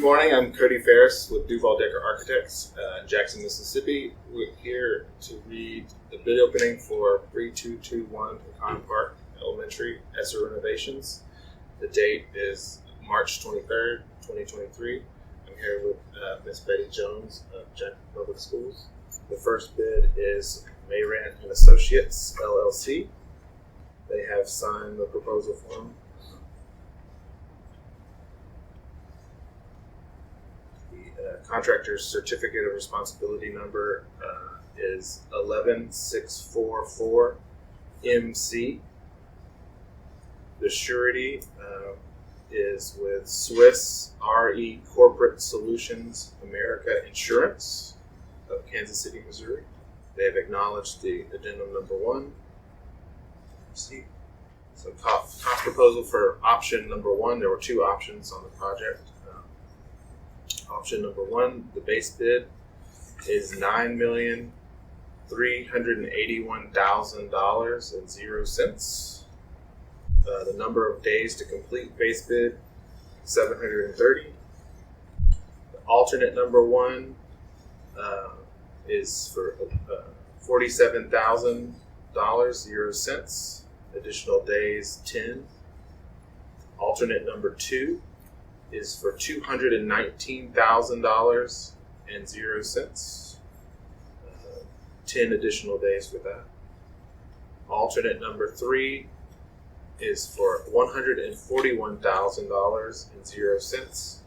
morning. I'm Cody Ferris with Duval Decker Architects in Jackson, Mississippi. We're here to read the bid opening for 3221 Pecan Park Elementary ESSER Renovations. The date is March 23rd, 2023. I'm here with Ms. Betty Jones of Jackson Public Schools. The first bid is Mayran and Associates, LLC. They have signed the proposal form. Contractor's certificate of responsibility number is 11644 MC. The surety is with Swiss RE Corporate Solutions America Insurance of Kansas City, Missouri. They have acknowledged the addendum number 1. MC. So cost proposal for option number 1. There were 2 options on the project. Option number 1, the base bid is $9,381,000.00. The number of days to complete base bid 730. The alternate number 1 is for $47,000.00. Additional days 10. Alternate number 2 is for $219,000.00. 10 additional days for that. Alternate number 3 is for $141,000.00.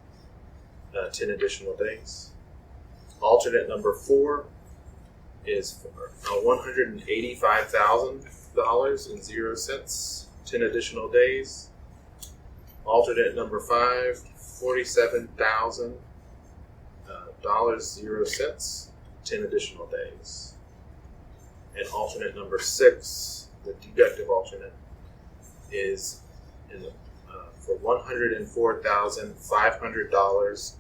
10 additional days. Alternate number 4 is for $185,000.00. 10 additional days. Alternate number 5, $47,000.00. 10 additional days. And alternate number 6, the deductive alternate, is for $104,500.00,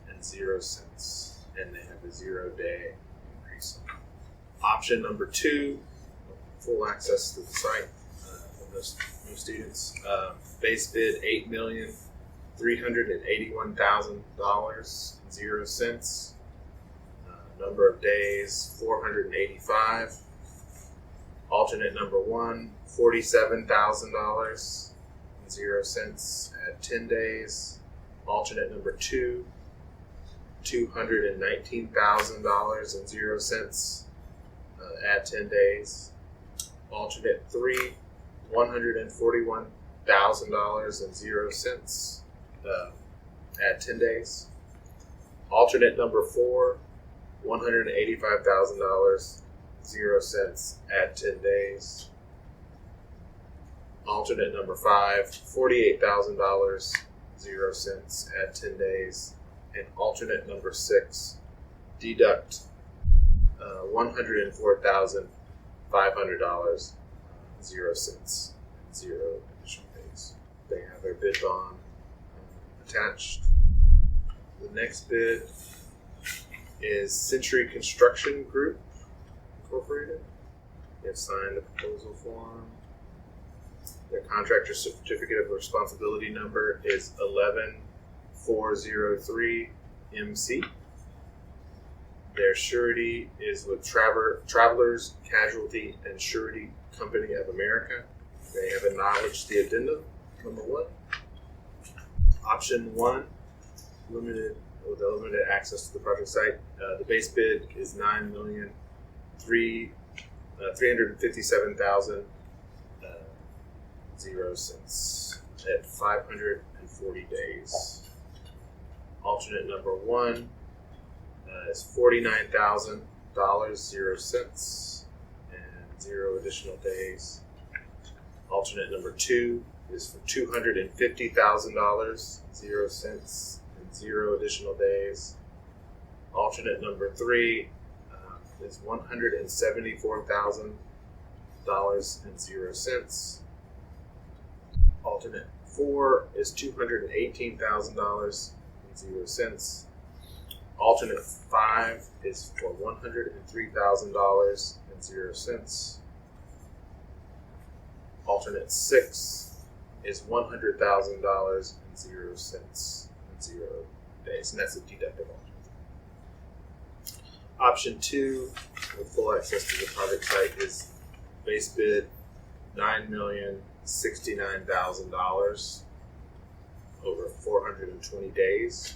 and they have a 0-day increase. Option number 2, full access to the site for most students. Base bid $8,381,000.00. Number of days 485. Alternate number 1, $47,000.00 at 10 days. Alternate number 2, $219,000.00 at 10 days. Alternate 3, $141,000.00 at 10 days. Alternate number 4, $185,000.00 at 10 days. Alternate number 5, $48,000.00 at 10 days. And alternate number 6, deduct $104,500.00. 0 cents, 0 additional days. They have their bid bond attached. The next bid is Century Construction Group Incorporated. They have signed the proposal form. Their contractor certificate of responsibility number is 11403 MC. Their surety is with Travelers Casualty and Surety Company of America. They have acknowledged the addendum number 1. Option 1, limited access to the project site. The base bid is $9,357,000.00 at 540 days. Alternate number 1 is $49,000.00 and 0 additional days. Alternate number 2 is for $250,000.00 and 0 additional days. Alternate number 3 is $174,000.00. Alternate 4 is $218,000.00. Alternate 5 is for $103,000.00. Alternate 6 is $100,000.00 and 0 cents and 0 days, and that's a deductible. Option 2, with full access to the project site, is base bid $9,069,000 over 420 days.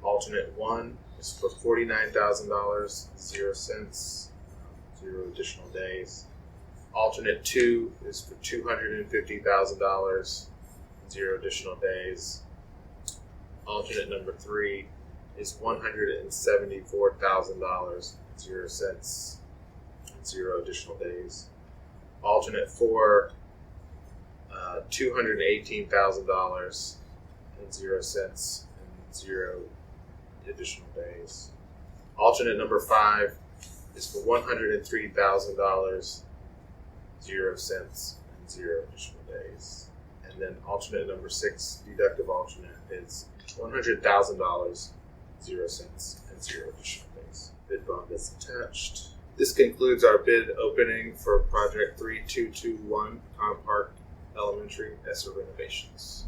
Alternate 1 is for $49,000, 0 cents, 0 additional days. Alternate 2 is for $250,000, 0 additional days. Alternate number 3 is $174,000, 0 cents, 0 additional days. Alternate 4, $218,000 and 0 cents and 0 additional days. Alternate number 5 is for $103,000, 0 cents and 0 additional days. And then alternate number 6, deductive alternate, is $100,000, 0 cents and 0 additional days. Bid bond is attached. This concludes our bid opening for project 3221 Pecan Park Elementary ESSER Renovations.